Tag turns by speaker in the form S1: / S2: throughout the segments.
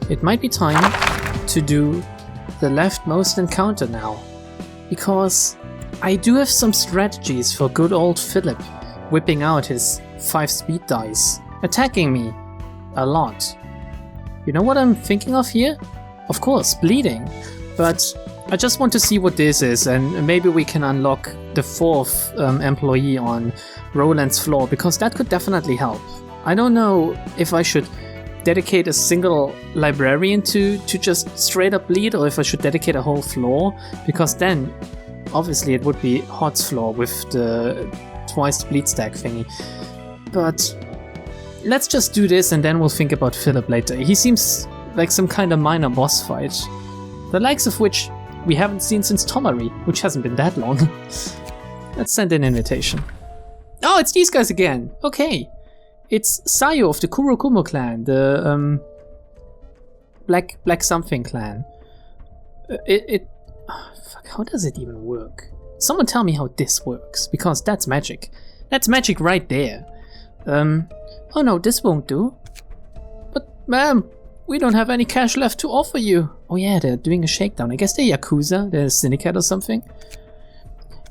S1: it might be time to do the leftmost encounter now. Because I do have some strategies for good old Philip whipping out his 5 speed dice, attacking me a lot. You know what I'm thinking of here? Of course, bleeding. But I just want to see what this is, and maybe we can unlock the 4th employee on Roland's floor, because that could definitely help. I don't know if I should dedicate a single librarian to just straight up bleed, or if I should dedicate a whole floor, because then obviously it would be Hot's floor with the twice bleed stack thingy. But let's just do this and then we'll think about Philip later. He seems like some kind of minor boss fight, the likes of which we haven't seen since Tomari, which hasn't been that long. Let's send an invitation. Oh, it's these guys again. Okay. It's Sayos of the Kurokuma clan, the black something clan. Fuck, how does it even work? Someone tell me how this works, because that's magic. That's magic right there. Oh no, this won't do. But ma'am, we don't have any cash left to offer you. Oh yeah, they're doing a shakedown. I guess they're Yakuza, they're a syndicate or something.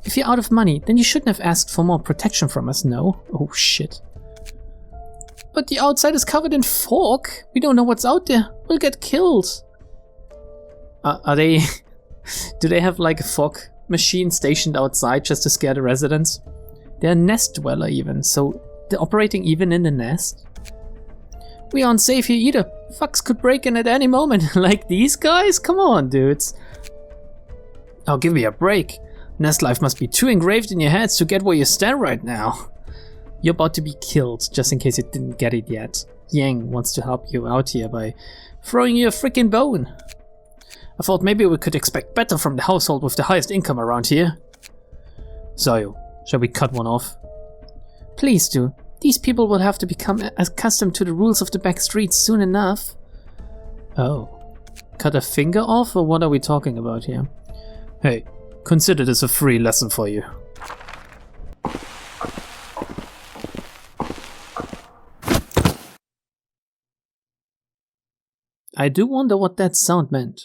S1: If you're out of money, then you shouldn't have asked for more protection from us, no? Oh shit. But the outside is covered in fog. We don't know what's out there. We'll get killed. Are they... Do they have like a fog machine stationed outside just to scare the residents? They're a nest dweller even, so they're operating even in the nest? We aren't safe here either. Fucks could break in at any moment. Like these guys? Come on, dudes. Oh, give me a break. Nest life must be too engraved in your heads to get where you stand right now. You're about to be killed, just in case you didn't get it yet. Yang wants to help you out here by throwing you a freaking bone. I thought maybe we could expect better from the household with the highest income around here. Sayo, shall we cut one off? Please do. These people will have to become accustomed to the rules of the back streets soon enough. Oh. Cut a finger off, or what are we talking about here? Hey, consider this a free lesson for you. I do wonder what that sound meant.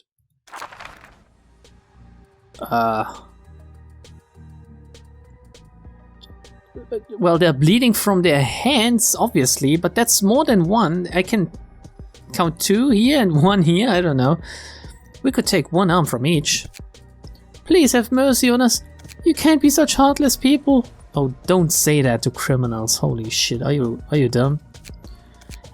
S1: Well, they're bleeding from their hands, obviously, but that's more than one. I can count 2 here and 1 here, I don't know. We could take 1 arm from each. Please have mercy on us. You can't be such heartless people. Oh, don't say that to criminals. Holy shit, are you dumb?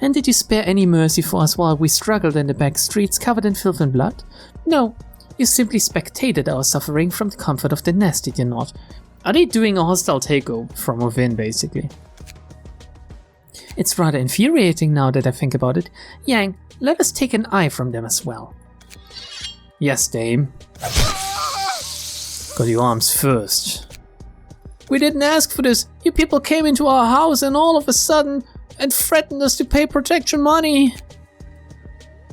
S1: And did you spare any mercy for us while we struggled in the back streets covered in filth and blood? No, you simply spectated our suffering from the comfort of the nest, did you not? Are they doing a hostile takeover from within, basically? It's rather infuriating now that I think about it. Yang, let us take an eye from them as well. Yes, dame. Got your arms first. We didn't ask for this. You people came into our house and all of a sudden... and threatened us to pay protection money.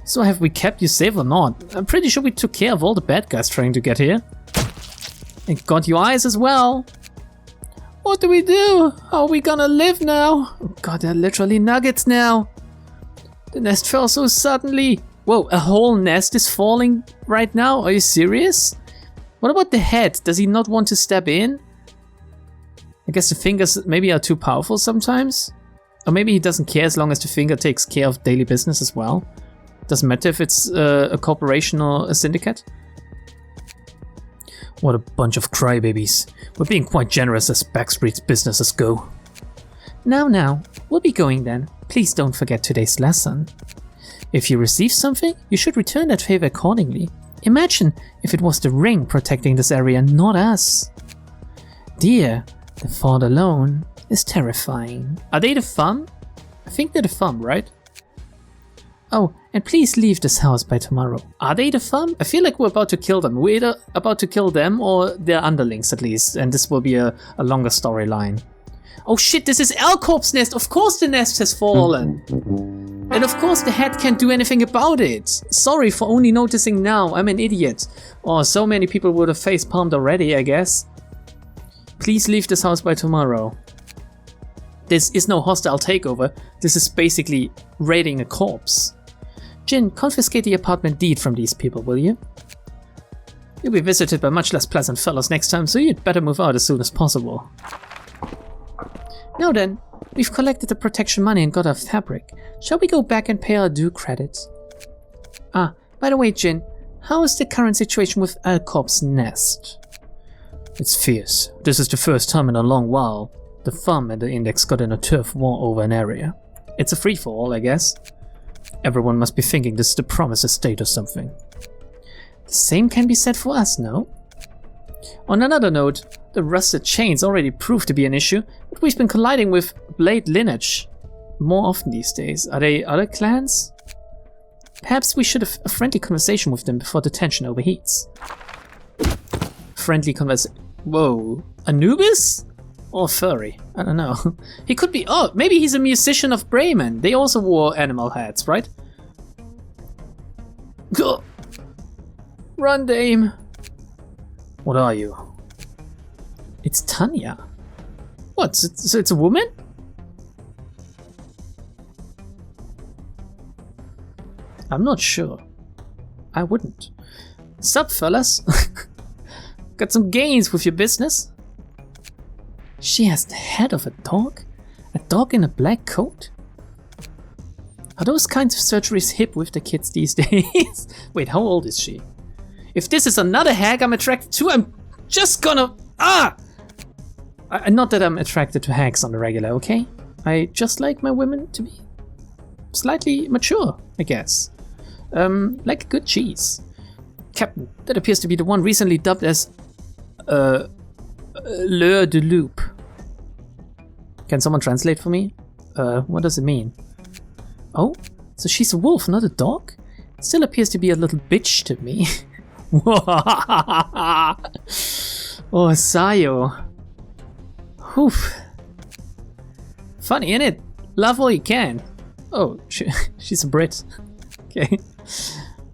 S1: So have we kept you safe or not? I'm pretty sure we took care of all the bad guys trying to get here. And got your eyes as well. What do we do? How are we gonna live now? Oh god, they're literally nuggets now. The nest fell so suddenly. Whoa, a whole nest is falling right now? Are you serious? What about the head? Does he not want to step in? I guess the fingers maybe are too powerful sometimes. Or maybe he doesn't care as long as the finger takes care of daily business as well. Doesn't matter if it's a corporation or a syndicate. What a bunch of crybabies. We're being quite generous as backstreet's businesses go. Now, we'll be going then. Please don't forget today's lesson. If you receive something, you should return that favor accordingly. Imagine if it was the ring protecting this area, not us. Dear, the thought alone is terrifying. Are they the thumb? I think they're the thumb, right? Oh, and please leave this house by tomorrow. Are they the thumb? I feel like we're about to kill them. We're either about to kill them or their underlings at least, and this will be a longer storyline. Oh shit, this is Alcorp's nest! Of course the nest has fallen! And of course the head can't do anything about it! Sorry for only noticing now, I'm an idiot. Or so many people would have face-palmed already, I guess. Please leave this house by tomorrow. This is no hostile takeover, this is basically raiding a corpse. Jin, confiscate the apartment deed from these people, will you? You'll be visited by much less pleasant fellows next time, so you'd better move out as soon as possible. Now then, we've collected the protection money and got our fabric. Shall we go back and pay our due credits? Ah, by the way, Jin, how is the current situation with Alcorp's nest? It's fierce. This is the first time in a long while the farm and the Index got in a turf war over an area. It's a free-for-all, I guess. Everyone must be thinking this is the Promised Estate or something. The same can be said for us, no? On another note, the rusted chains already proved to be an issue, but we've been colliding with Blade lineage more often these days. Are they other clans? Perhaps we should have a friendly conversation with them before the tension overheats. Friendly conversation. Whoa. Anubis? Or furry? I don't know. He could be. Oh, maybe he's a musician of Bremen. They also wore animal hats, right? Go. Run, dame. What are you? It's Tanya. What? So it's a woman? I'm not sure. I wouldn't. Sup, fellas? Got some gains with your business? She has the head of a dog? A dog in a black coat? Are those kinds of surgeries hip with the kids these days? Wait, how old is she? If this is another hag I'm attracted to, I'm just gonna... Not that I'm attracted to hags on the regular, okay? I just like my women to be slightly mature, I guess. Like good cheese. Captain, that appears to be the one recently dubbed as L'heure de loup. Can someone translate for me? What does it mean? Oh, so she's a wolf, not a dog? Still appears to be a little bitch to me. Oh, Sayo. Oof. Funny, innit? Love all you can. Oh, she's a Brit. Okay.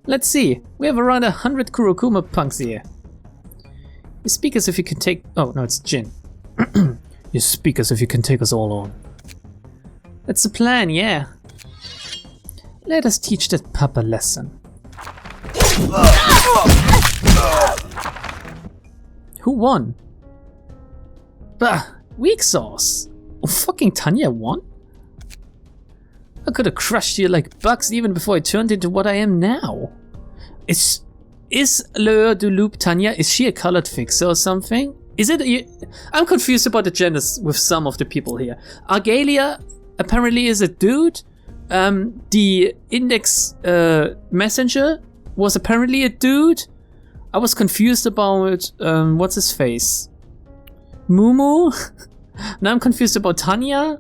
S1: Let's see. We have around 100 Kurokuma punks here. You speak as if you can take... Oh, no, it's Jin. You speak as if you can take us all on. That's the plan, yeah. Let us teach that pup a lesson. Who won? Bah, weak sauce. Oh, fucking Tanya won? I could have crushed you like bugs even before I turned into what I am now. Is L'heure de loup Tanya, is she a colored fixer or something? Is it I'm confused about the genders with some of the people here. Argalia apparently is a dude. The Index messenger was apparently a dude. I was confused about what's his face? Mumu? Now I'm confused about Tanya.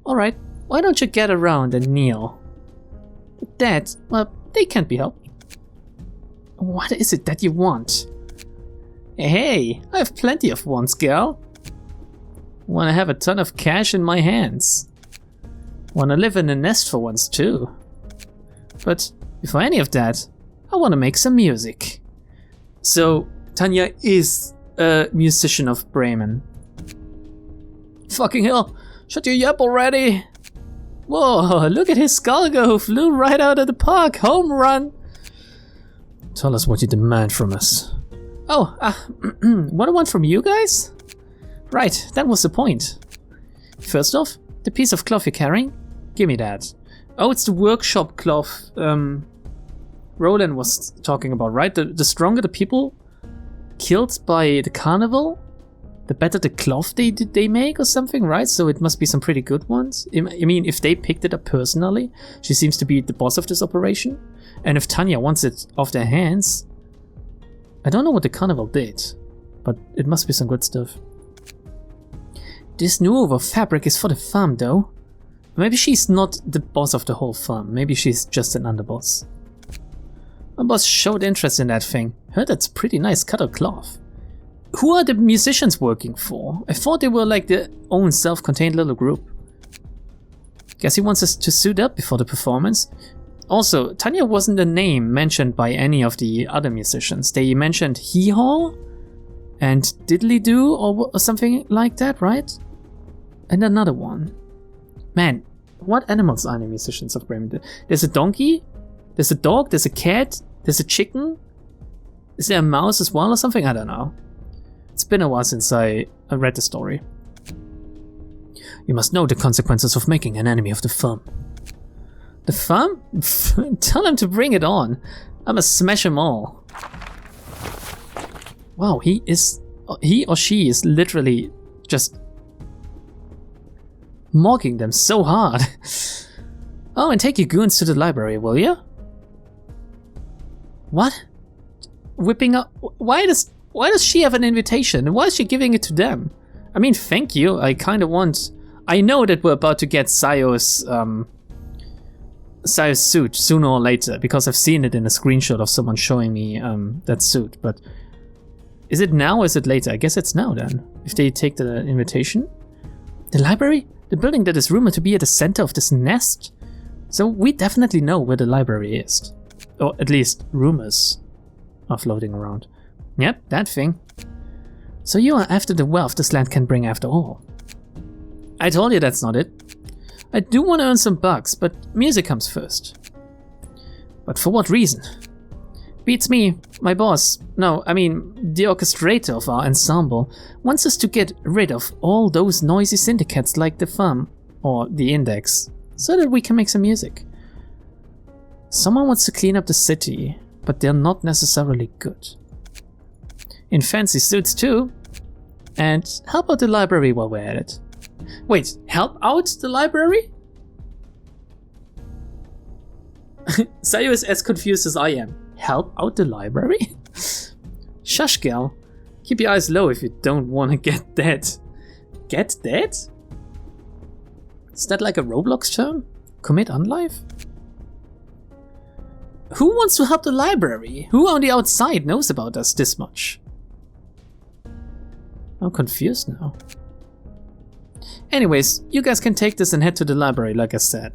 S1: Alright, why don't you get around and kneel? That, well, they can't be helped. What is it that you want? Hey, I have plenty of wants, girl. Wanna have a ton of cash in my hands. Wanna live in a nest for once too. But before any of that, I wanna make some music. So, Tanya is a musician of Bremen. Fucking hell, shut your yap already! Whoa, look at his Skulker who flew right out of the park, home run! Tell us what you demand from us. Oh, what I want from you guys? Right, that was the point. First off, the piece of cloth you're carrying, give me that. Oh, it's the workshop cloth Roland was talking about, right? The stronger the people killed by the carnival, the better the cloth they make or something, right? So it must be some pretty good ones. I mean, if they picked it up personally, she seems to be the boss of this operation. And if Tanya wants it off their hands, I don't know what the carnival did, but it must be some good stuff. This new over fabric is for the farm though. Maybe she's not the boss of the whole farm, maybe she's just an underboss. My boss showed interest in that thing. Heard that's pretty nice cut out cloth. Who are the musicians working for? I thought they were like their own self-contained little group. Guess he wants us to suit up before the performance. Also, Tanya wasn't a name mentioned by any of the other musicians. They mentioned Hee-Haw and Diddly-Doo or something like that, right? And another one. Man, What animals are the musicians of Bremen? There's a donkey, there's a dog, there's a cat, there's a chicken. Is there a mouse as well or something? I don't know. It's been a while since I read the story. You must know the consequences of making an enemy of the firm. The firm? Tell him to bring it on. I'ma smash them all. Wow, he or she is literally just mocking them so hard. Oh, and take your goons to the library, will you? What? Whipping up? Why does she have an invitation? And why is she giving it to them? I mean, thank you. I kind of want. I know that we're about to get Sayos' suit sooner or later because I've seen it in a screenshot of someone showing me that suit. But is it now or is it later? I guess it's now then. If they take the invitation, the library, the building that is rumored to be at the center of this nest. So we definitely know where the library is, or at least rumors are floating around. Yep, that thing. So you are after the wealth this land can bring after all. I told you that's not it. I do want to earn some bucks, but music comes first. But for what reason? Beats me, my boss, no, I mean the orchestrator of our ensemble, wants us to get rid of all those noisy syndicates like the Firm, or the Index, so that we can make some music. Someone wants to clean up the city, but they're not necessarily good. In fancy suits too. And help out the library while we're at it. Wait, help out the library? Sayos is as confused as I am. Help out the library? Shush, gal. Keep your eyes low if you don't want to get dead. Get dead? Is that like a Roblox term? Commit unlife? Who wants to help the library? Who on the outside knows about us this much? I'm confused now. Anyways, you guys can take this and head to the library like I said.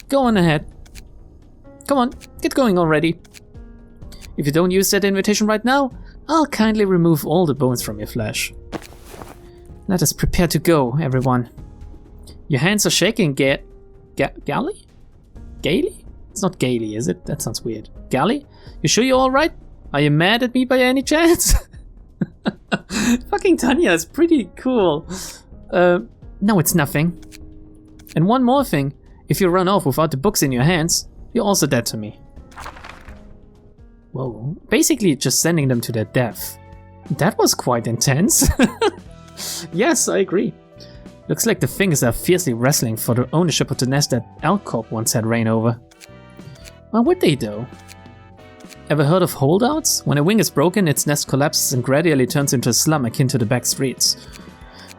S1: Go on ahead. Come on, get going already. If you don't use that invitation right now, I'll kindly remove all the bones from your flesh. Let us prepare to go, everyone. Your hands are shaking, Gally? Gaily? It's not Gaily, is it? That sounds weird. Gally? You sure you're alright? Are you mad at me by any chance? Fucking Tanya is pretty cool. No, it's nothing. And one more thing. If you run off without the books in your hands, you're also dead to me. Whoa. Basically just sending them to their death. That was quite intense. Yes, I agree. Looks like the fingers are fiercely wrestling for the ownership of the nest that L-Corp once had reign over. Why would they though? Ever heard of holdouts? When a wing is broken, its nest collapses and gradually turns into a slum akin to the back streets.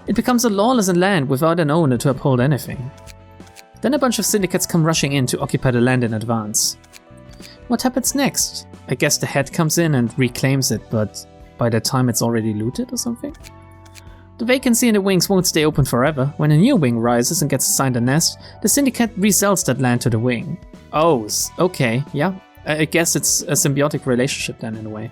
S1: It becomes a lawless land without an owner to uphold anything. Then a bunch of syndicates come rushing in to occupy the land in advance. What happens next? I guess the head comes in and reclaims it, but by that time it's already looted or something? The vacancy in the wings won't stay open forever. When a new wing rises and gets assigned a nest, the syndicate resells that land to the wing. Oh, okay, yeah. I guess it's a symbiotic relationship then in a way.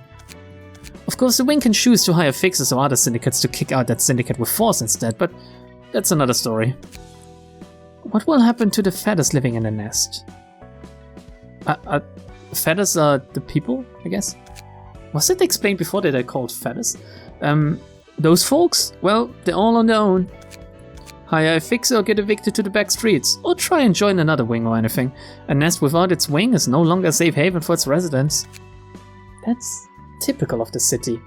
S1: Of course, the wing can choose to hire fixers or other syndicates to kick out that syndicate with force instead, but that's another story. What will happen to the feathers living in the nest? Feathers are the people, I guess? Was it explained before that they're called feathers? Those folks? Well, they're all on their own. Hire a fixer or get evicted to the back streets, or try and join another wing or anything. A nest without its wing is no longer a safe haven for its residents. That's typical of the city.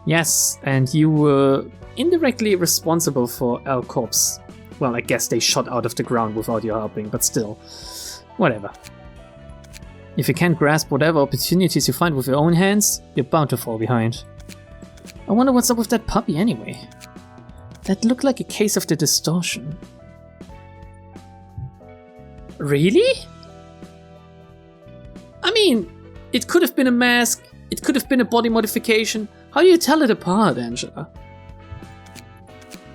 S1: Yes, and you were indirectly responsible for L-Corp's. Well, I guess they shot out of the ground without your helping, but still. Whatever. If you can't grasp whatever opportunities you find with your own hands, you're bound to fall behind. I wonder what's up with that puppy anyway. That looked like a case of the distortion. Really? I mean, it could have been a mask, it could have been a body modification. How do you tell it apart, Angela?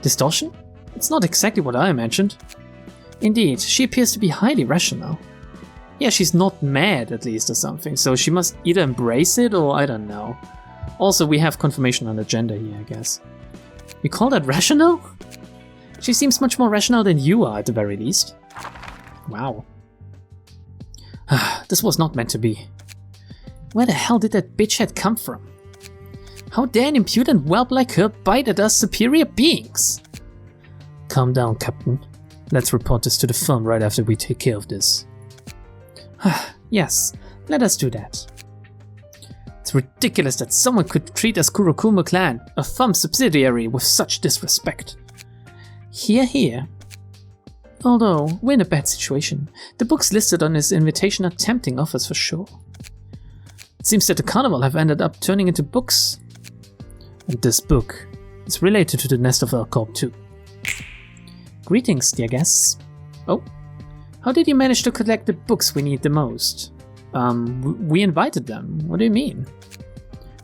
S1: Distortion? It's not exactly what I imagined. Indeed, she appears to be highly rational. Yeah, she's not mad at least or something, so she must either embrace it or I don't know. Also, we have confirmation on the gender here, I guess. You call that rational? She seems much more rational than you are, at the very least. Wow. This was not meant to be. Where the hell did that bitch head come from? How dare an impudent whelp like her bite at us superior beings? Calm down, Captain. Let's report this to the firm right after we take care of this. Yes, let us do that. It's ridiculous that someone could treat us Kurokuma clan, a firm subsidiary, with such disrespect. Hear, hear. Although, we're in a bad situation. The books listed on his invitation are tempting offers for sure. It seems that the carnival have ended up turning into books. And this book is related to the Nest of Elcorp too. Greetings, dear guests. Oh, how did you manage to collect the books we need the most? We invited them. What do you mean?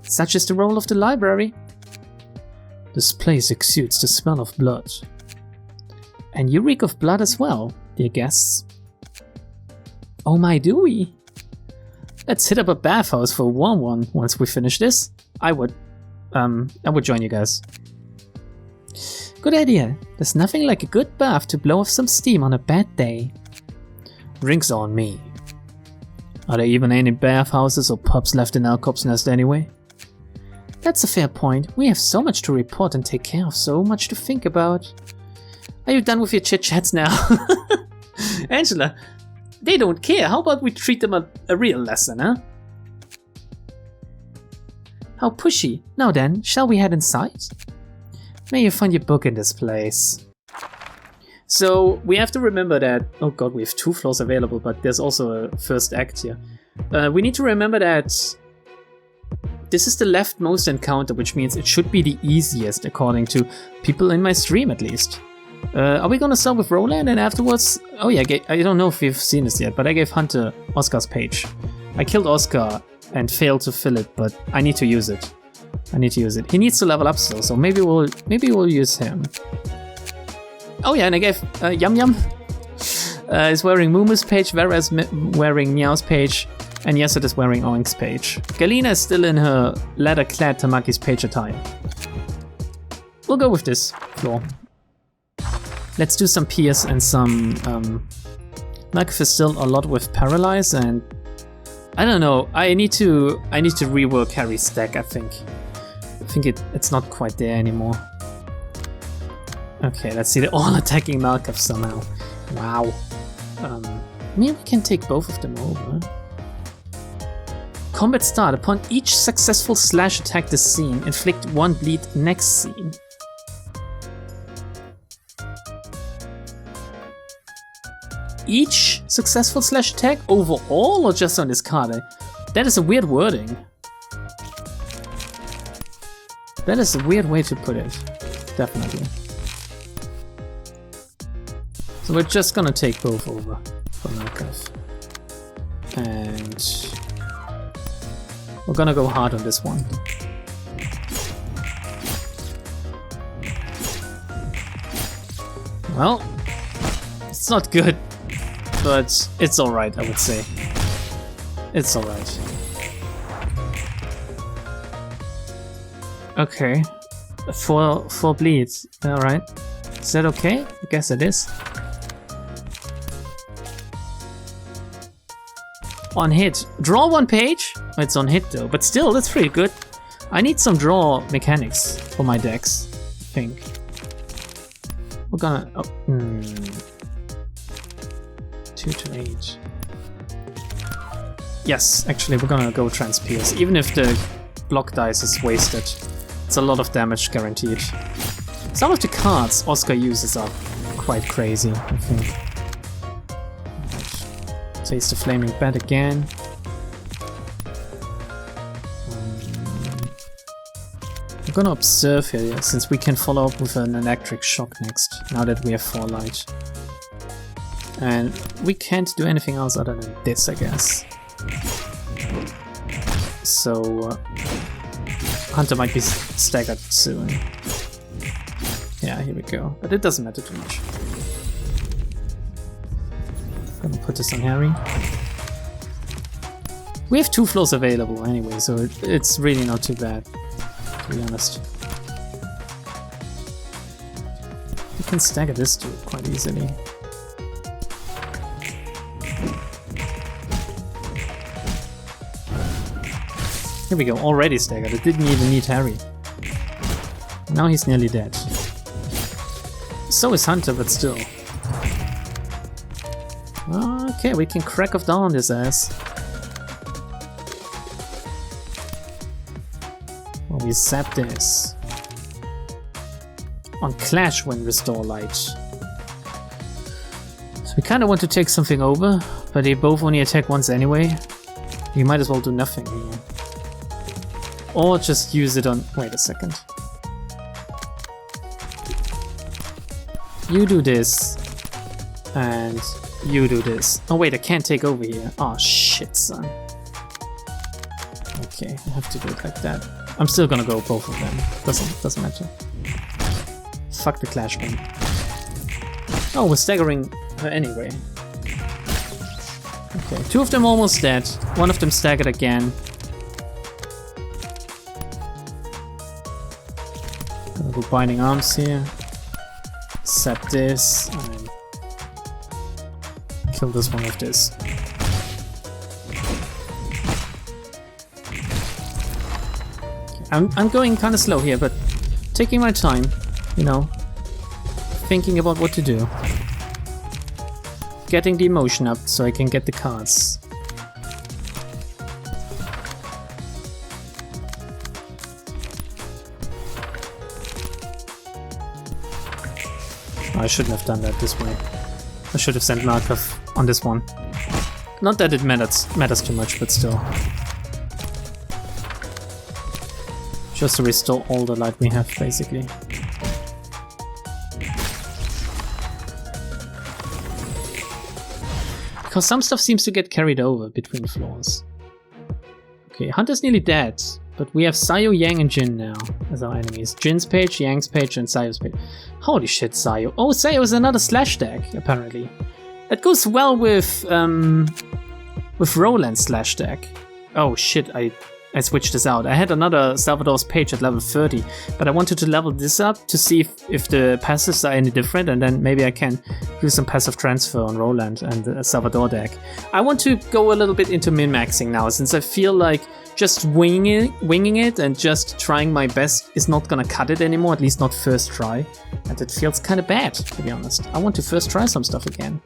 S1: Such is the role of the library. This place exudes the smell of blood. And you reek of blood as well, dear guests. Oh my, do we? Let's hit up a bathhouse for a warm one once we finish this. I would join you guys. Good idea. There's nothing like a good bath to blow off some steam on a bad day. Drinks on me. Are there even any bathhouses or pubs left in Elcorp's Nest anyway? That's a fair point. We have so much to report and take care of, so much to think about. Are you done with your chit-chats now? Angela, they don't care. How about we treat them a real lesson, huh? How pushy. Now then, shall we head inside? May you find your book in this place. So, we have to remember that... Oh god, we have 2 floors available, but there's also a first act here. We need to remember that this is the leftmost encounter, which means it should be the easiest, according to people in my stream at least. Are we gonna start with Roland and afterwards... Oh yeah, I don't know if we've seen this yet, but I gave Hunter Oscar's page. I killed Oscar and failed to fill it, but I need to use it. He needs to level up still, so maybe we'll use him. Oh yeah, and I gave Yum Yum is wearing Moomoo's page, Vera's wearing Meow's page, and Yeset is wearing Oink's page. Galina is still in her leather-clad Tamaki's page attire. We'll go with this floor. Let's do some Pierce and some Malkif is still a lot with Paralyze, and I don't know. I need to rework Harry's stack. I think it's not quite there anymore. Okay, let's see. They're all attacking Malkif somehow. Wow. Maybe we can take both of them over. Combat start. Upon each successful slash attack this scene, inflict 1 bleed next scene. Each successful slash attack overall or just on this card? That is a weird wording. That is a weird way to put it. Definitely. So we're just gonna take both over for Malkif. And we're gonna go hard on this one. Well, it's not good, but it's alright, I would say. It's alright. Okay. 4 bleeds. Alright. Is that okay? I guess it is. On hit. Draw 1 page? Oh, it's on hit though, but still, that's pretty good. I need some draw mechanics for my decks, I think. We're gonna... Oh, 2 to 8. Yes, actually, we're gonna go Transpierce. Even if the block dice is wasted, it's a lot of damage guaranteed. Some of the cards Oscar uses are quite crazy, I think. Taste the Flaming Bat again. I'm gonna observe here, since we can follow up with an Electric Shock next, now that we have 4 light. And we can't do anything else other than this, I guess. So... Hunter might be staggered soon. Yeah, here we go. But it doesn't matter too much. Gonna put this on Harry. We have 2 floors available anyway, so it's really not too bad, to be honest. We can stagger this too quite easily. Here we go, already staggered. It didn't even need Harry. Now he's nearly dead. So is Hunter, but still. Okay, we can crack off down his ass. Oh, we zap this. On Clash when restore light. So we kinda want to take something over, but they both only attack once anyway. You might as well do nothing here. Or just use it on... Wait a second. You do this. And you do this. Oh wait, I can't take over here. Oh shit, son. Okay, I have to do it like that. I'm still gonna go both of them. Doesn't matter. Fuck the Clash one. Oh, we're staggering her anyway. Okay, 2 of them almost dead. 1 of them staggered again. Gonna go Binding Arms here. Set this and kill this one with this. Okay, I'm going kind of slow here, but taking my time, you know, thinking about what to do. Getting the emotion up so I can get the cards. I shouldn't have done that this way. I should have sent Markov on this one. Not that it matters too much, but still. Just to restore all the light we have, basically. Because some stuff seems to get carried over between floors. Okay, Hunter's nearly dead, but we have Sayo, Yang, and Jin now as our enemies. Jin's page, Yang's page, and Sayo's page. Holy shit, Sayo. Oh, Sayo is another slash deck, apparently. That goes well with Roland's slash deck. Oh shit, I switched this out. I had another Salvador's page at level 30, but I wanted to level this up to see if the passives are any different, and then maybe I can do some passive transfer on Roland and the Salvador deck. I want to go a little bit into min-maxing now, since I feel like just winging it and just trying my best is not gonna cut it anymore, at least not first try. And it feels kind of bad, to be honest. I want to first try some stuff again.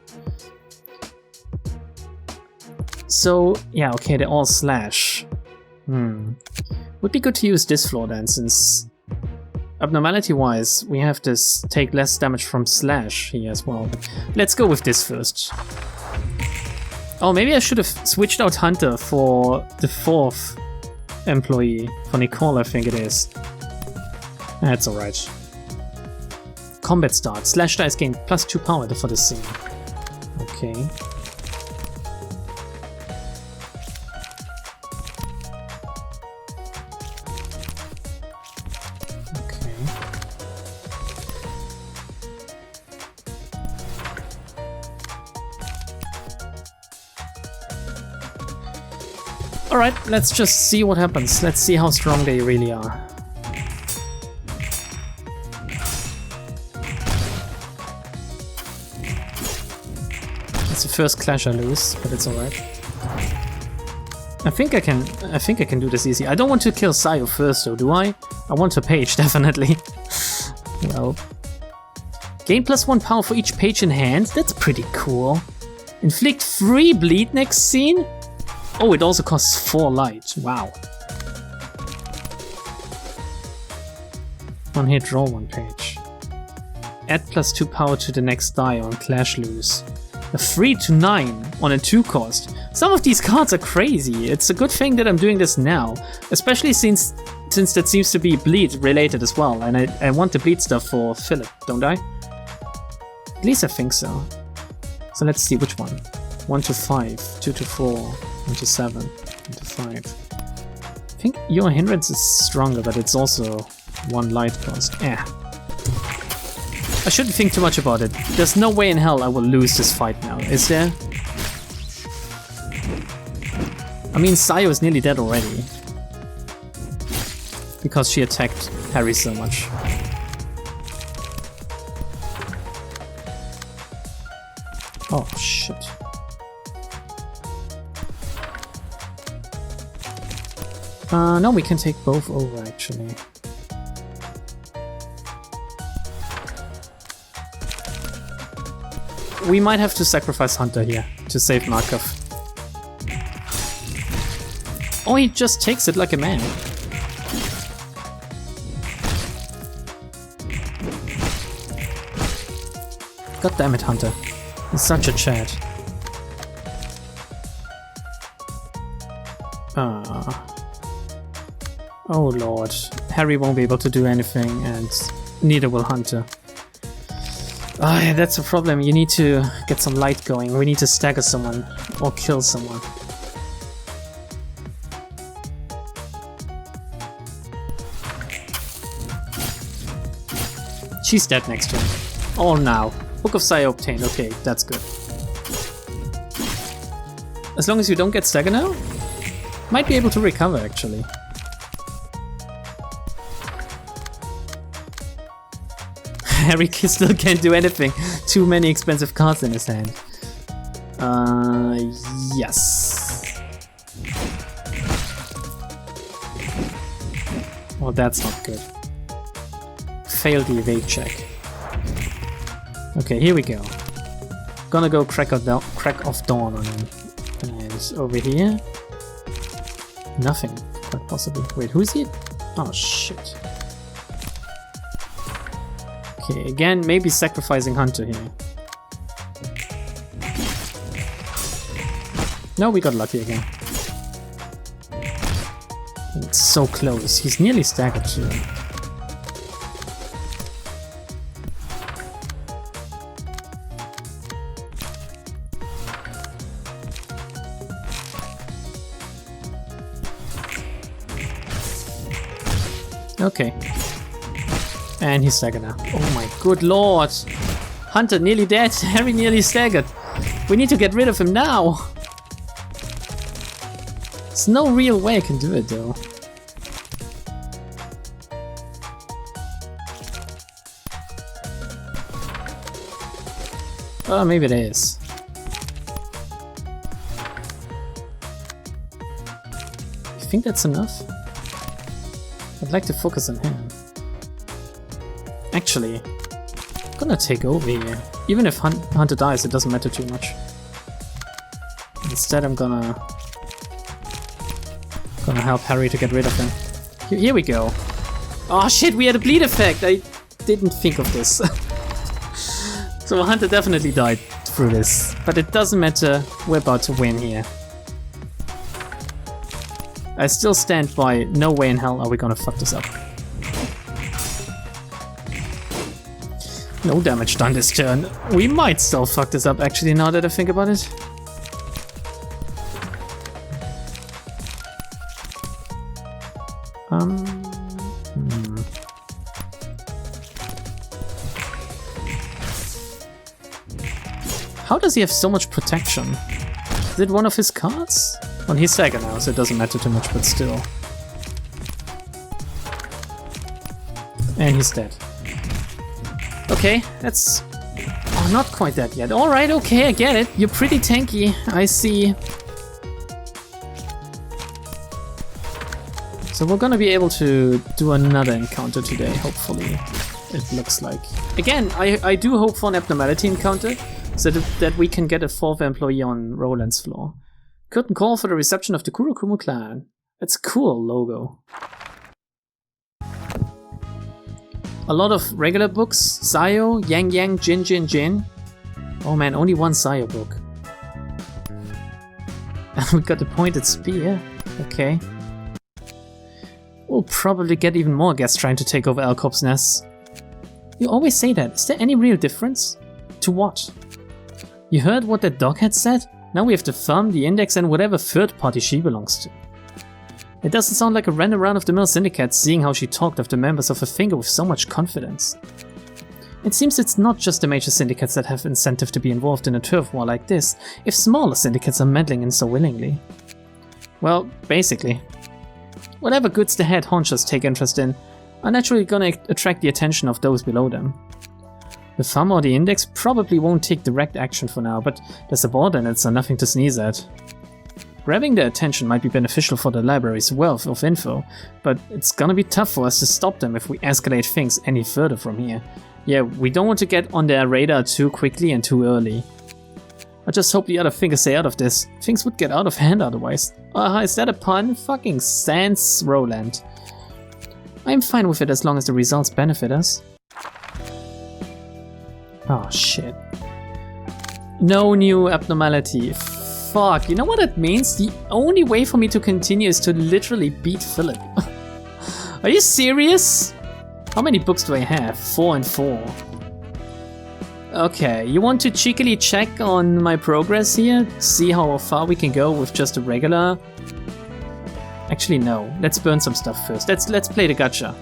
S1: So, yeah, okay, they're all slash. Would be good to use this floor then, since abnormality-wise we have this take less damage from slash here as well. But let's go with this first. Oh, maybe I should have switched out Hunter for the 4th employee, for Nicole I think it is. That's alright. Combat start. Slash dice gain +2 power for this scene. Okay. Alright, let's just see what happens. Let's see how strong they really are. It's the first clash I lose, but it's alright. I think I can do this easy. I don't want to kill Sayo first though, do I? I want a page, definitely. Well. Gain +1 power for each page in hand? That's pretty cool. Inflict 3 bleed next scene? Oh, it also costs 4 light. Wow. On here, draw 1 page. Add +2 power to the next die on Clash Lose. A 3 to 9 on a 2 cost. Some of these cards are crazy. It's a good thing that I'm doing this now. Especially since that seems to be bleed related as well. And I want the bleed stuff for Philip, don't I? At least I think so. So let's see which one. 1 to 5, 2 to 4, 1 to 7, 1 to 5. I think your hindrance is stronger, but it's also 1 light cost. I shouldn't think too much about it. There's no way in hell I will lose this fight now, is there? I mean, Sayo is nearly dead already. Because she attacked Harry so much. Oh, shit. No, we can take both over actually. We might have to sacrifice Hunter here to save Markov. Oh, he just takes it like a man. God damn it, Hunter. He's such a Chad. Oh lord. Harry won't be able to do anything, and neither will Hunter. Yeah, that's a problem. You need to get some light going. We need to stagger someone or kill someone. She's dead next turn. Oh, now. Book of Sayos obtained. Okay, that's good. As long as you don't get stagger now, might be able to recover actually. Harry still can't do anything. Too many expensive cards in his hand. Yes. Well, that's not good. Failed the evade check. Okay, here we go. Gonna go crack of dawn on him. And over here, nothing, quite possibly. Wait, who's he? Oh shit. Okay, again, maybe sacrificing Hunter here. No, we got lucky again. It's so close. He's nearly staggered too. Okay. And he's staggered now. Oh my good lord! Hunter nearly dead, Harry nearly staggered. We need to get rid of him now! There's no real way I can do it though. Oh, maybe it is. You think that's enough? I'd like to focus on him. Actually, I'm gonna take over here. Even if Hunter dies, it doesn't matter too much. Instead, I'm gonna help Harry to get rid of him. Here we go. Oh shit, we had a bleed effect! I didn't think of this. So Hunter definitely died through this. But it doesn't matter, we're about to win here. I still stand by, no way in hell are we gonna fuck this up. No damage done this turn. We might still fuck this up actually, now that I think about it. How does he have so much protection? Is it one of his cards? Well, he's stagger now, so it doesn't matter too much, but still. And he's dead. Okay, that's... Oh, not quite that yet. Alright, okay, I get it. You're pretty tanky, I see. So we're gonna be able to do another encounter today, hopefully. It looks like. Again, I do hope for an abnormality encounter, so that we can get a 4th employee on Roland's floor. Curtain call for the reception of the Kurokuma clan. That's a cool logo. A lot of regular books. Sayo, Yang Yang, Jin Jin Jin. Oh man, only one Sayo book. And we got the pointed spear. Okay. We'll probably get even more guests trying to take over Alcorp's nest. You always say that. Is there any real difference? To what? You heard what that dog had said? Now we have the thumb, the index, and whatever third party she belongs to. It doesn't sound like a random run-of-the-mill syndicate, seeing how she talked of the members of her finger with so much confidence. It seems it's not just the major syndicates that have incentive to be involved in a turf war like this, if smaller syndicates are meddling in so willingly. Well, basically. Whatever goods the head honchos take interest in are naturally gonna attract the attention of those below them. The thumb or the index probably won't take direct action for now, but there's a subordinates are nothing to sneeze at. Grabbing their attention might be beneficial for the library's wealth of info, but it's gonna be tough for us to stop them if we escalate things any further from here. Yeah, we don't want to get on their radar too quickly and too early. I just hope the other fingers stay out of this. Things would get out of hand otherwise. Is that a pun? Fucking sans, Roland. I'm fine with it as long as the results benefit us. Oh shit. No new abnormality. Fuck, you know what that means? The only way for me to continue is to literally beat Philip. Are you serious? How many books do I have? 4 and 4. Okay, you want to cheekily check on my progress here? See how far we can go with just a regular... Actually, no. Let's burn some stuff first. Let's play the gacha.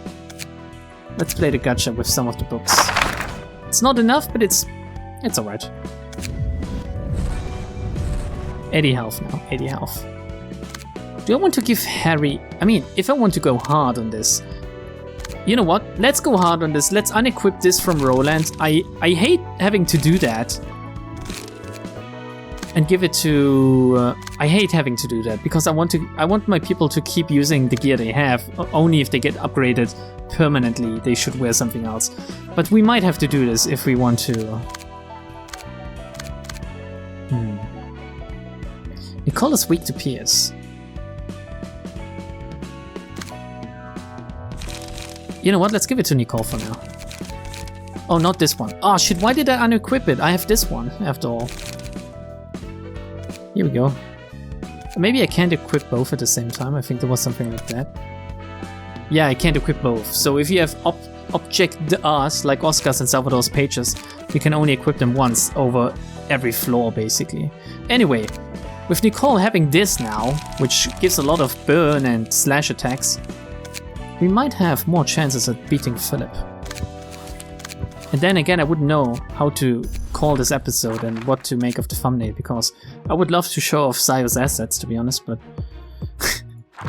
S1: Let's play the gacha with some of the books. It's not enough, but it's alright. 80 health now, 80 health. Do I want to give Harry... I mean, if I want to go hard on this... You know what? Let's go hard on this. Let's unequip this from Roland. I hate having to do that. And give it to... I hate having to do that, because I want my people to keep using the gear they have. Only if they get upgraded permanently, they should wear something else. But we might have to do this if we want to... Nicole is weak to Pierce. You know what? Let's give it to Nicole for now. Oh, not this one. Oh shit, why did I unequip it? I have this one, after all. Here we go. Maybe I can't equip both at the same time. I think there was something like that. Yeah, I can't equip both. So if you have object R's, like Oscar's and Salvador's pages, you can only equip them once over every floor, basically. Anyway, with Nicole having this now, which gives a lot of burn and slash attacks, we might have more chances at beating Philip. And then again, I wouldn't know how to call this episode and what to make of the thumbnail, because I would love to show off Sayos' assets, to be honest, but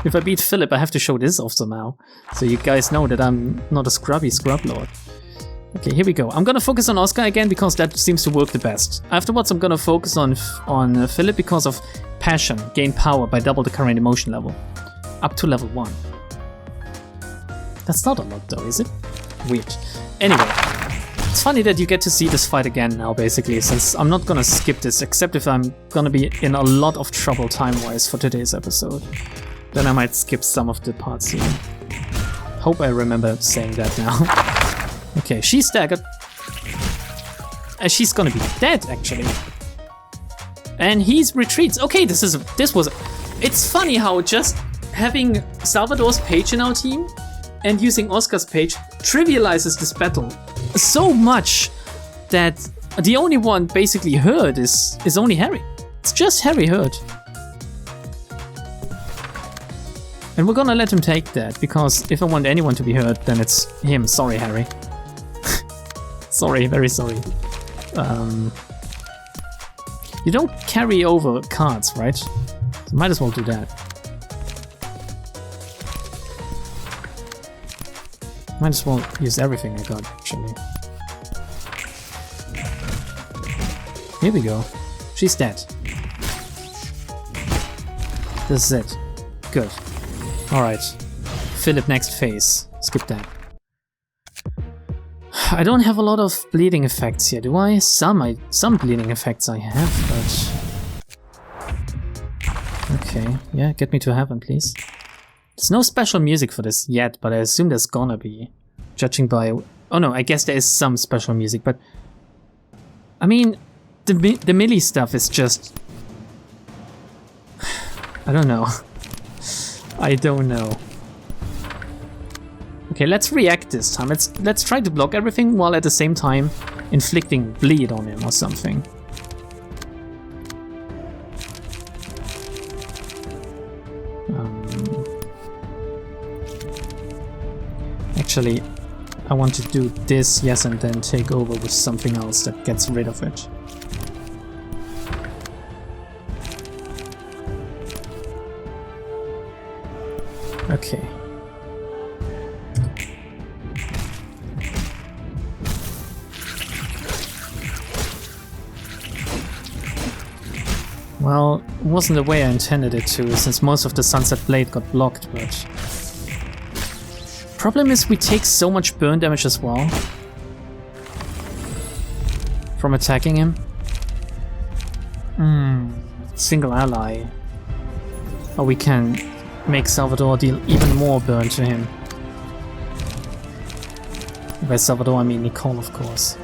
S1: if I beat Philip, I have to show this off somehow, so you guys know that I'm not a scrubby scrub lord. Okay, here we go. I'm gonna focus on Oscar again, because that seems to work the best. Afterwards, I'm gonna focus on Philip because of passion. Gain power by double the current emotion level. Up to level 1. That's not a lot though, is it? Weird. Anyway, it's funny that you get to see this fight again now, basically, since I'm not gonna skip this, except if I'm gonna be in a lot of trouble time-wise for today's episode. Then I might skip some of the parts here. Hope I remember saying that now. Okay, she's staggered. She's gonna be dead, actually. And he's retreats. Okay, it's funny how just having Salvador's page in our team and using Oscar's page trivializes this battle so much that the only one basically hurt is only Harry. It's just Harry hurt. And we're gonna let him take that, because if I want anyone to be hurt, then it's him. Sorry, Harry. Sorry, very sorry. You don't carry over cards, right? So might as well do that. Might as well use everything I got, actually. Here we go. She's dead. This is it. Good. Alright. Philip next phase. Skip that. I don't have a lot of bleeding effects here, do I? Some bleeding effects I have, but... Okay, yeah, get me to heaven, please. There's no special music for this yet, but I assume there's gonna be. Judging by... Oh no, I guess there is some special music, but... I mean, the melee stuff is just... I don't know. I don't know. Okay, let's react this time. Let's try to block everything while at the same time inflicting bleed on him or something. Actually, I want to do this, yes, and then take over with something else that gets rid of it. Okay. Well, it wasn't the way I intended it to, since most of the Sunset Blade got blocked, but... Problem is we take so much burn damage as well. From attacking him. Single ally. Or we can make Salvador deal even more burn to him. By Salvador I mean Nicole, of course.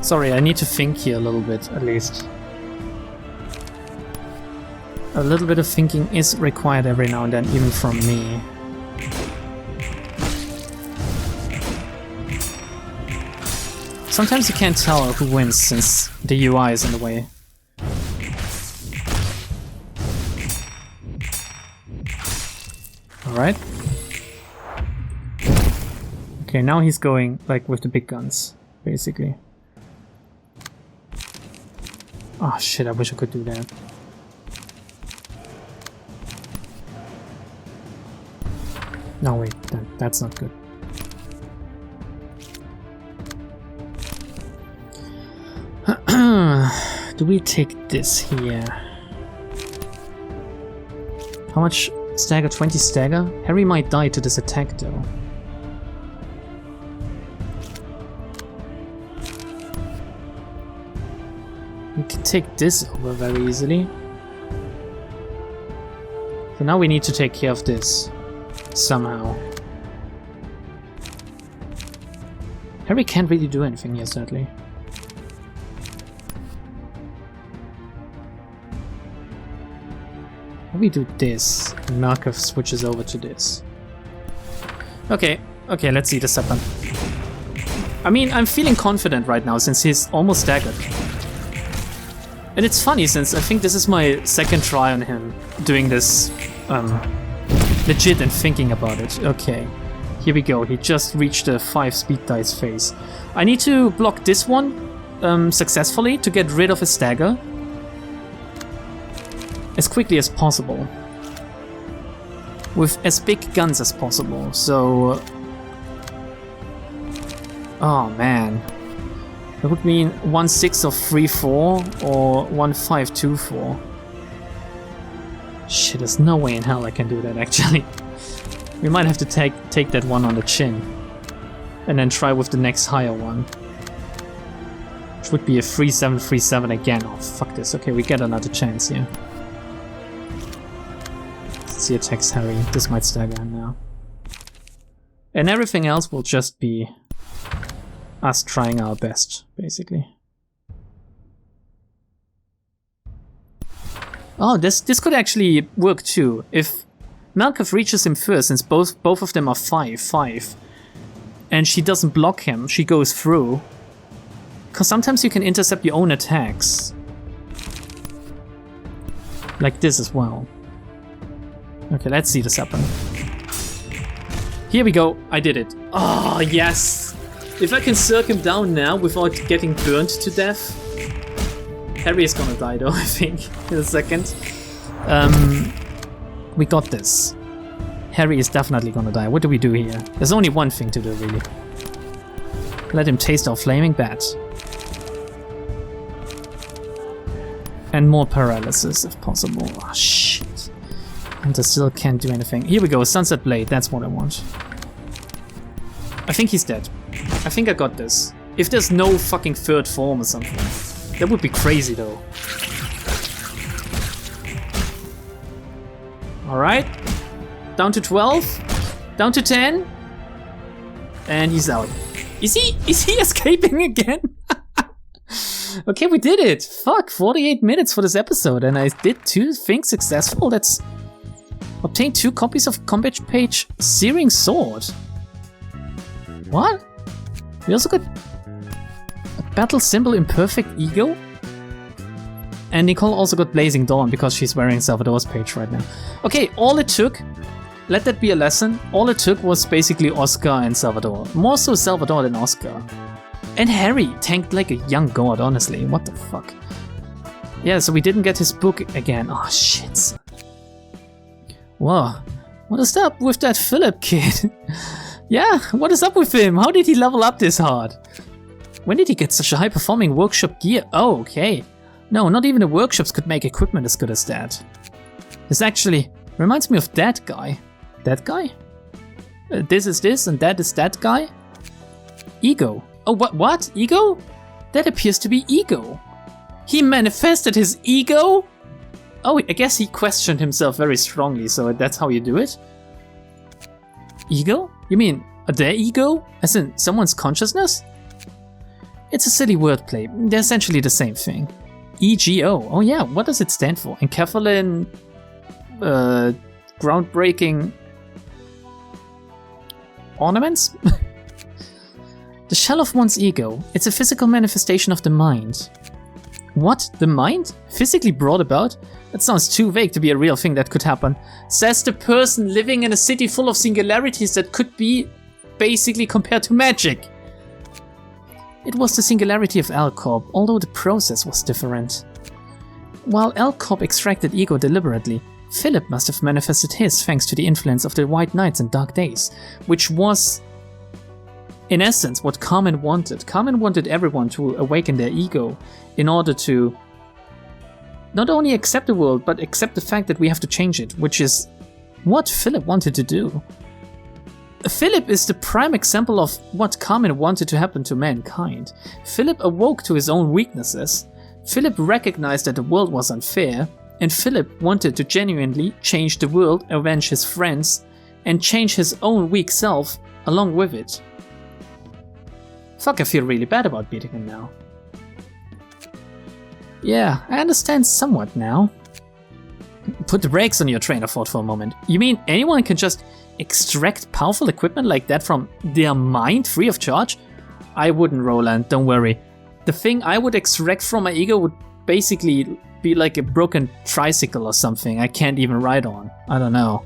S1: Sorry, I need to think here a little bit, at least. A little bit of thinking is required every now and then, even from me. Sometimes you can't tell who wins since the UI is in the way. Alright. Okay, now he's going like with the big guns, basically. Oh shit, I wish I could do that. No wait, that's not good. Do we take this here? How much stagger? 20 stagger? Harry might die to this attack though. We can take this over very easily. So now we need to take care of this. Somehow. Harry can't really do anything here, sadly. We do this, and Markov switches over to this. Okay, let's see this happen. I mean, I'm feeling confident right now since he's almost staggered. And it's funny since I think this is my second try on him doing this legit and thinking about it. Okay, here we go. He just reached the 5 speed dice phase. I need to block this one successfully to get rid of his stagger as quickly as possible with as big guns as possible. So, oh man. That would mean 1-6 of 3-4 or 1-5-2-4. Shit, there's no way in hell I can do that actually. We might have to take that one on the chin. And then try with the next higher one. Which would be a 3-7-3-7 again. Oh fuck this. Okay, we get another chance here. Let's see, attacks Harry. This might stagger him now. And everything else will just be us trying our best, basically. Oh, this could actually work too. If Malkav reaches him first, since both of them are 5, and she doesn't block him, she goes through. Because sometimes you can intercept your own attacks. Like this as well. Okay, let's see this happen. Here we go, I did it. Oh, yes! If I can circ him down now without getting burnt to death. Harry is gonna die though, I think, in a second. We got this. Harry is definitely gonna die. What do we do here? There's only one thing to do, really. Let him taste our flaming bat. And more paralysis, if possible. Oh, shit. And I still can't do anything. Here we go, Sunset Blade, that's what I want. I think he's dead. I think I got this. If there's no fucking third form or something. That would be crazy though. Alright. Down to 12. Down to 10. And he's out. Is he escaping again? Okay, we did it. Fuck, 48 minutes for this episode. And I did 2 things successful. That's obtained 2 copies of Combat Page Searing Sword. What? We also got a battle symbol Imperfect Ego. And Nicole also got Blazing Dawn because she's wearing Salvador's page right now. Okay, all it took let that be a lesson. All it took was basically Oscar and Salvador. More so Salvador than Oscar. And Harry tanked like a young god, honestly. What the fuck? Yeah, so we didn't get his book again. Oh, shit. Whoa. What is up with that Philip kid? Yeah, what is up with him? How did he level up this hard? When did he get such a high-performing workshop gear? Oh, okay. No, not even the workshops could make equipment as good as that. This actually reminds me of that guy. That guy? This is this and that is that guy? Ego. Oh, what? Ego? That appears to be Ego. He manifested his ego? Oh, I guess he questioned himself very strongly, so that's how you do it? Ego? You mean their ego? As in someone's consciousness? It's a silly wordplay. They're essentially the same thing. EGO. Oh yeah, what does it stand for? Enkephalin... groundbreaking... ornaments? The shell of one's ego. It's a physical manifestation of the mind. What? The mind? Physically brought about? That sounds too vague to be a real thing that could happen. Says the person living in a city full of singularities that could be basically compared to magic. It was the singularity of Alcorp, although the process was different. While Alcorp extracted ego deliberately, Philip must have manifested his thanks to the influence of the White Nights and Dark Days, which was, in essence, what Carmen wanted. Carmen wanted everyone to awaken their ego in order to not only accept the world, but accept the fact that we have to change it, which is what Philip wanted to do. Philip is the prime example of what Carmen wanted to happen to mankind. Philip awoke to his own weaknesses. Philip recognized that the world was unfair, and Philip wanted to genuinely change the world, avenge his friends, and change his own weak self along with it. Fuck, I feel really bad about beating him now. Yeah, I understand somewhat now. Put the brakes on your train of thought for a moment. You mean anyone can just extract powerful equipment like that from their mind free of charge? I wouldn't, Roland, don't worry. The thing I would extract from my ego would basically be like a broken tricycle or something I can't even ride on. I don't know.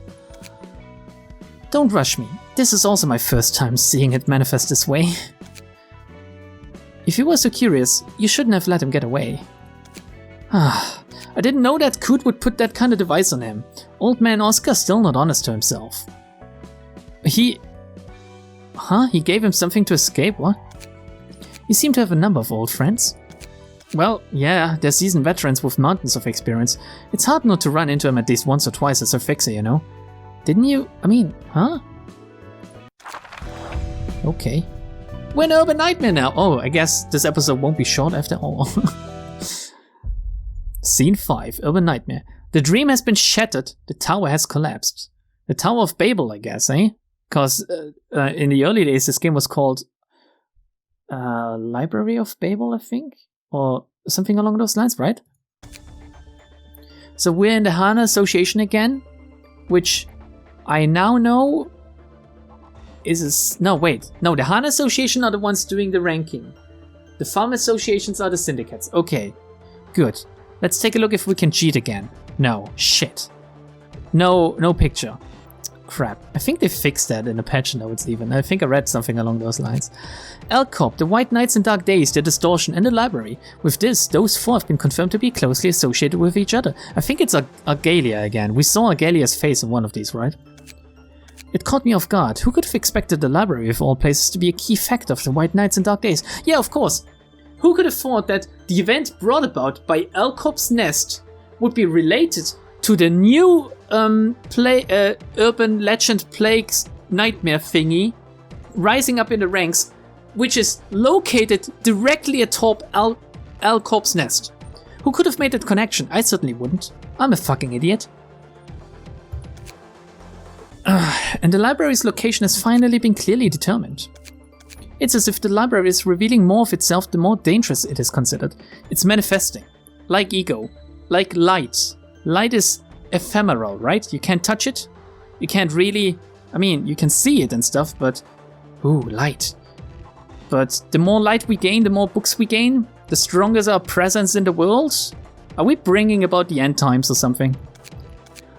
S1: Don't rush me. This is also my first time seeing it manifest this way. If you were so curious, you shouldn't have let him get away. I didn't know that Coot would put that kind of device on him. Old man Oscar's still not honest to himself. He gave him something to escape, what? You seem to have a number of old friends. Well, yeah, they're seasoned veterans with mountains of experience. It's hard not to run into them at least once or twice as a fixer, you know? Didn't you? I mean, huh? Okay. We're in Urban Nightmare now. Oh, I guess this episode won't be short after all. Scene 5, Urban Nightmare. The dream has been shattered. The tower has collapsed. The Tower of Babel, I guess, eh? Because in the early days, this game was called Library of Babel, I think? Or something along those lines, right? So we're in the HANA Association again, which I now know is... No, wait. No, the HANA Association are the ones doing the ranking. The farm associations are the syndicates. Okay, good. Let's take a look if we can cheat again. No, shit. No picture. Crap. I think they fixed that in the patch notes even. I think I read something along those lines. Alcorp, the White Nights and Dark Days, the Distortion, and the Library. With this, those four have been confirmed to be closely associated with each other. I think it's Argalia again. We saw Argalia's face in one of these, right? It caught me off guard. Who could have expected the Library of all places to be a key factor of the White Nights and Dark Days? Yeah, of course. Who could have thought that the event brought about by Alcorp's Nest would be related to the new urban legend plagues nightmare thingy rising up in the ranks, which is located directly atop Alcorp's Nest? Who could have made that connection? I certainly wouldn't. I'm a fucking idiot. And the library's location has finally been clearly determined. It's as if the library is revealing more of itself the more dangerous it is considered. It's manifesting. Like ego. Like light. Light is ephemeral, right? You can't touch it. You can't really... I mean, you can see it and stuff, but... Ooh, light. But the more light we gain, the more books we gain, the stronger is our presence in the world. Are we bringing about the end times or something?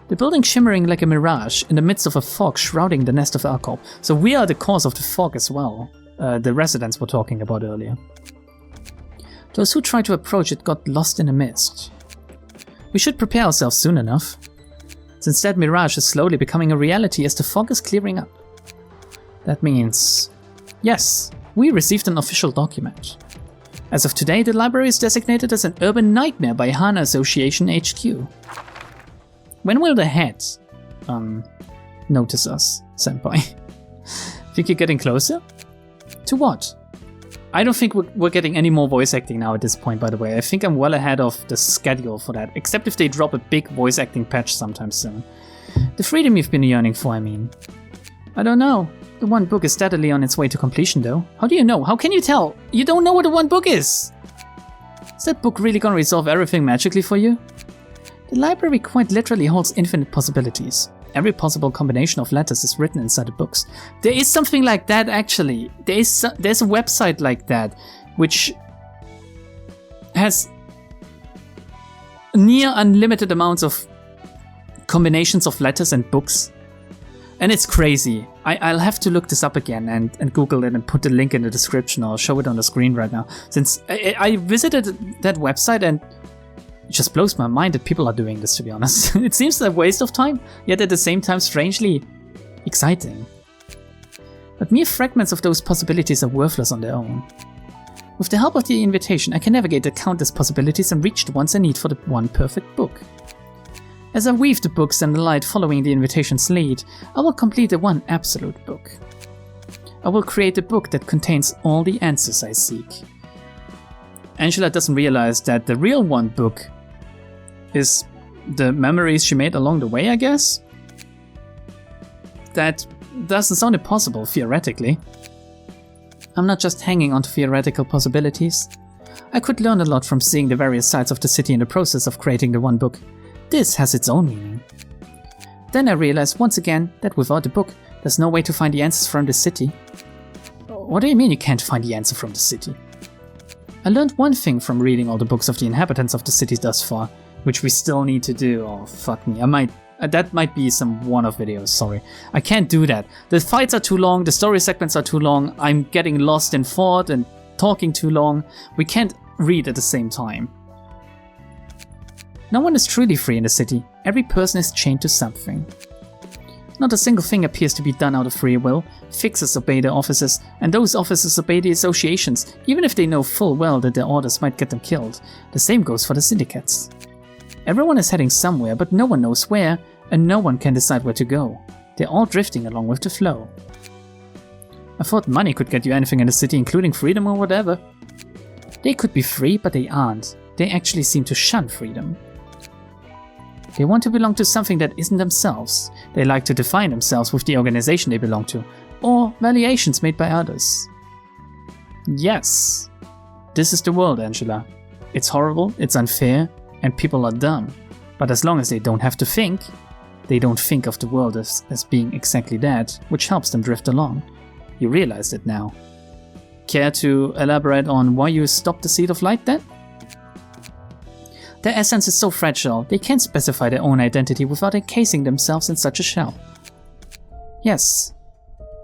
S1: The building shimmering like a mirage in the midst of a fog shrouding the nest of the alcove. So we are the cause of the fog as well. The residents were talking about earlier. Those who tried to approach it got lost in the mist. We should prepare ourselves soon enough, since that mirage is slowly becoming a reality as the fog is clearing up. That means... yes, we received an official document. As of today, the library is designated as an urban nightmare by Hana Association HQ. When will the head notice us, senpai? Think you're getting closer? To what? I don't think we're getting any more voice acting now at this point, by the way. I think I'm well ahead of the schedule for that, except if they drop a big voice acting patch sometime soon. The freedom you've been yearning for, I mean. I don't know. The one book is steadily on its way to completion, though. How do you know? How can you tell? You don't know what the one book is! Is that book really gonna resolve everything magically for you? The library quite literally holds infinite possibilities. Every possible combination of letters is written inside the books. There is something like that, actually. There's a website like that, which has near unlimited amounts of combinations of letters and books. And it's crazy. I'll have to look this up again and Google it and put the link in the description or show it on the screen right now. Since I visited that website and it just blows my mind that people are doing this, to be honest. It seems a waste of time, yet at the same time strangely exciting. But mere fragments of those possibilities are worthless on their own. With the help of the invitation, I can navigate the countless possibilities and reach the ones I need for the one perfect book. As I weave the books and the light following the invitation's lead, I will complete the one absolute book. I will create a book that contains all the answers I seek. Angela doesn't realize that the real one book is the memories she made along the way, I guess? That doesn't sound impossible, theoretically. I'm not just hanging on to theoretical possibilities. I could learn a lot from seeing the various sides of the city in the process of creating the one book. This has its own meaning. Then I realized once again that without the book, there's no way to find the answers from the city. What do you mean you can't find the answer from the city? I learned one thing from reading all the books of the inhabitants of the city thus far, which we still need to do. Oh, fuck me. That might be some one-off videos, sorry. I can't do that. The fights are too long, the story segments are too long, I'm getting lost in thought and talking too long. We can't read at the same time. No one is truly free in the city. Every person is chained to something. Not a single thing appears to be done out of free will. Fixers obey their officers, and those officers obey the associations, even if they know full well that their orders might get them killed. The same goes for the syndicates. Everyone is heading somewhere, but no one knows where, and no one can decide where to go. They're all drifting along with the flow. I thought money could get you anything in the city, including freedom or whatever. They could be free, but they aren't. They actually seem to shun freedom. They want to belong to something that isn't themselves. They like to define themselves with the organization they belong to, or valuations made by others. Yes, this is the world, Angela. It's horrible, it's unfair, and people are dumb. But as long as they don't have to think, they don't think of the world as being exactly that, which helps them drift along. You realize it now. Care to elaborate on why you stopped the Seed of Light then? Their essence is so fragile, they can't specify their own identity without encasing themselves in such a shell. Yes,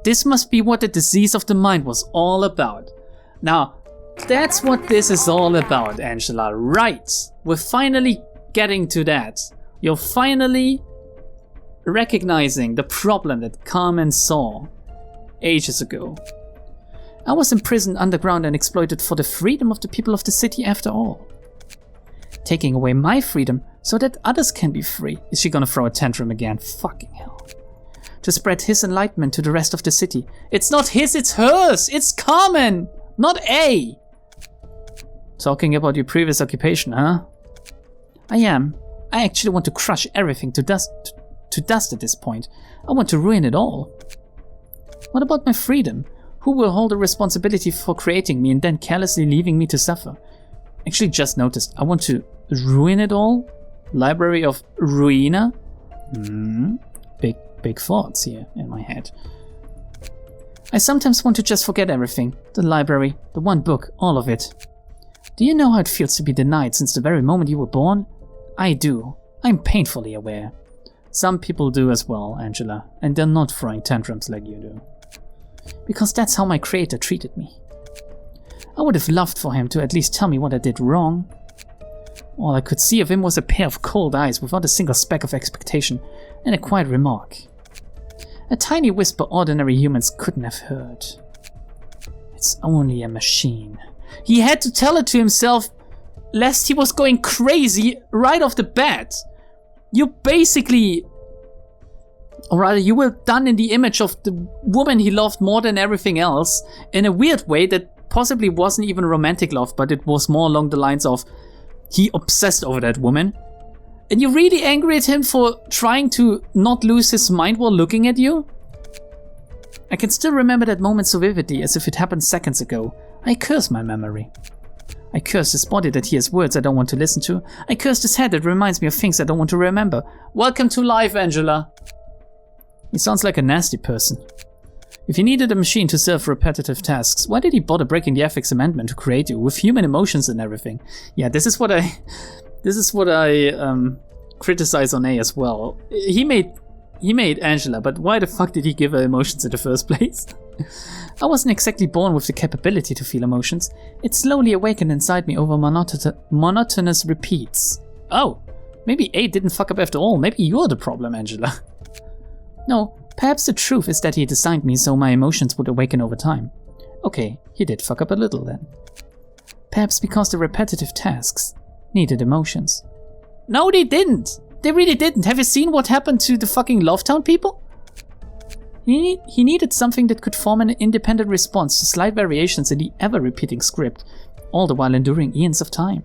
S1: this must be what the disease of the mind was all about. Now, that's what this is all about, Angela, right? We're finally getting to that. You're finally recognizing the problem that Carmen saw ages ago. I was imprisoned underground and exploited for the freedom of the people of the city after all. Taking away my freedom so that others can be free. Is she gonna throw a tantrum again? Fucking hell. To spread his enlightenment to the rest of the city. It's not his, it's hers! It's Carmen! Not A! Talking about your previous occupation, huh? I am. I actually want to crush everything to dust at this point. I want to ruin it all. What about my freedom? Who will hold the responsibility for creating me and then carelessly leaving me to suffer? Actually just noticed, I want to ruin it all? Library of Ruina? Big thoughts here in my head. I sometimes want to just forget everything. The library, the one book, all of it. Do you know how it feels to be denied since the very moment you were born? I do. I'm painfully aware. Some people do as well, Angela, and they're not throwing tantrums like you do. Because that's how my creator treated me. I would have loved for him to at least tell me what I did wrong. All I could see of him was a pair of cold eyes without a single speck of expectation, and a quiet remark. A tiny whisper ordinary humans couldn't have heard. It's only a machine. He had to tell it to himself, lest he was going crazy right off the bat. You basically, or rather you were done in the image of the woman he loved more than everything else, in a weird way that possibly wasn't even romantic love, but it was more along the lines of he obsessed over that woman. And you're really angry at him for trying to not lose his mind while looking at you? I can still remember that moment so vividly as if it happened seconds ago. I curse my memory. I curse his body that hears words I don't want to listen to. I curse his head that reminds me of things I don't want to remember. Welcome to life, Angela. He sounds like a nasty person. If he needed a machine to serve repetitive tasks, why did he bother breaking the ethics amendment to create you with human emotions and everything? Yeah, this is what I criticize on A as well. He made Angela, but why the fuck did he give her emotions in the first place? I wasn't exactly born with the capability to feel emotions. It slowly awakened inside me over monotonous repeats. Oh, maybe A didn't fuck up after all. Maybe you're the problem, Angela. No, perhaps the truth is that he designed me so my emotions would awaken over time. Okay, he did fuck up a little then. Perhaps because the repetitive tasks needed emotions. No, they didn't! They really didn't. Have you seen what happened to the fucking Lovetown people? He needed something that could form an independent response to slight variations in the ever-repeating script, all the while enduring eons of time.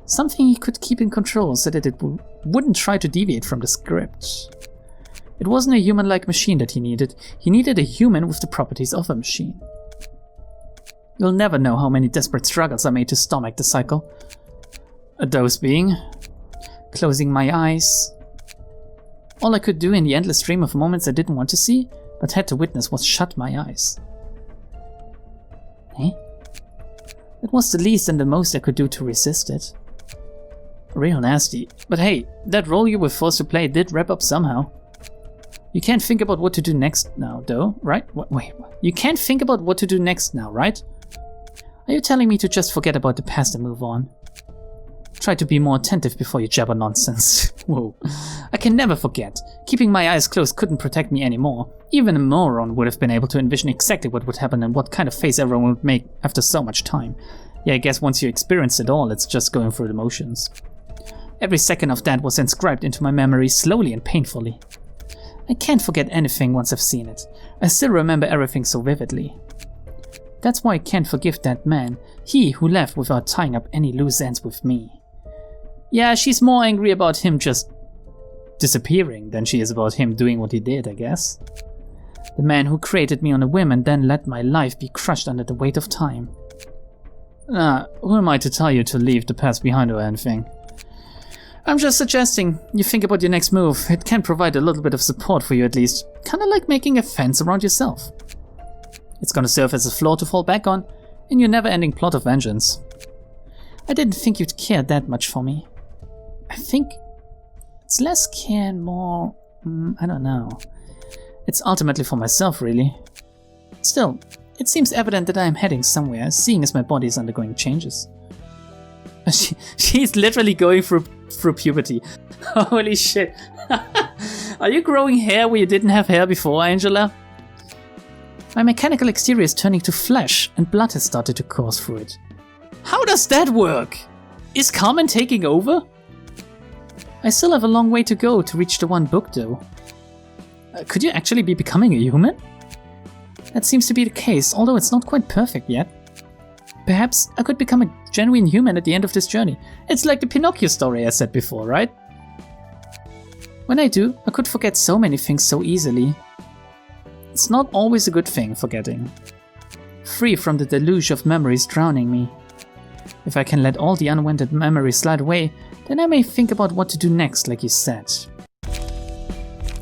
S1: Something he could keep in control so that it wouldn't try to deviate from the script. It wasn't a human-like machine that he needed a human with the properties of a machine. You'll never know how many desperate struggles I made to stomach the cycle. Those being closing my eyes. All I could do in the endless stream of moments I didn't want to see, but had to witness, was shut my eyes. Eh? It was the least and the most I could do to resist it. Real nasty. But hey, that role you were forced to play did wrap up somehow. You can't think about what to do next now, though, right? Wait. You can't think about what to do next now, right? Are you telling me to just forget about the past and move on? Try to be more attentive before you jabber nonsense. Whoa. I can never forget. Keeping my eyes closed couldn't protect me anymore. Even a moron would have been able to envision exactly what would happen and what kind of face everyone would make after so much time. Yeah, I guess once you experience it all, it's just going through the motions. Every second of that was inscribed into my memory slowly and painfully. I can't forget anything once I've seen it. I still remember everything so vividly. That's why I can't forgive that man, he who left without tying up any loose ends with me. Yeah, she's more angry about him just disappearing than she is about him doing what he did, I guess. The man who created me on a whim and then let my life be crushed under the weight of time. Who am I to tell you to leave the past behind or anything? I'm just suggesting you think about your next move. It can provide a little bit of support for you at least. Kinda like making a fence around yourself. It's gonna serve as a floor to fall back on in your never-ending plot of vengeance. I didn't think you'd care that much for me. I think it's less care and more, I don't know. It's ultimately for myself, really. Still, it seems evident that I am heading somewhere, seeing as my body is undergoing changes. She's literally going through puberty. Holy shit. Are you growing hair where you didn't have hair before, Angela? My mechanical exterior is turning to flesh, and blood has started to course through it. How does that work? Is Carmen taking over? I still have a long way to go to reach the one book, though. Could you actually be becoming a human? That seems to be the case, although it's not quite perfect yet. Perhaps I could become a genuine human at the end of this journey. It's like the Pinocchio story I said before, right? When I do, I could forget so many things so easily. It's not always a good thing, forgetting. Free from the deluge of memories drowning me. If I can let all the unwanted memories slide away, then I may think about what to do next, like you said.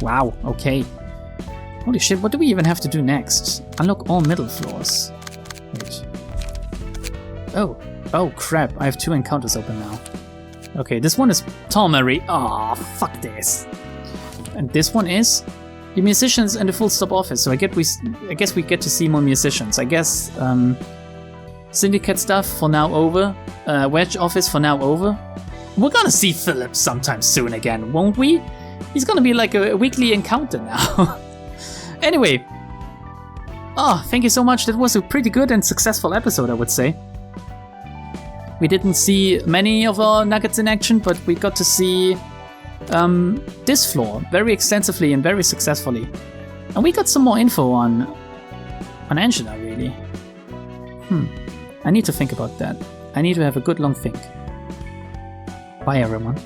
S1: Wow, okay. Holy shit, what do we even have to do next? Unlock all middle floors. Wait. Oh crap, I have 2 encounters open now. Okay, this one is Tom Marie. Aw, fuck this. And this one is the musicians and the full stop office. So I guess we get to see more musicians. I guess syndicate stuff for now over. Wedge office for now over. We're gonna see Philip sometime soon again, won't we? He's gonna be like a weekly encounter now. Anyway. Oh, thank you so much. That was a pretty good and successful episode, I would say. We didn't see many of our nuggets in action, but we got to see this floor very extensively and very successfully. And we got some more info on Angela, really. I need to think about that. I need to have a good long think. Bye, everyone.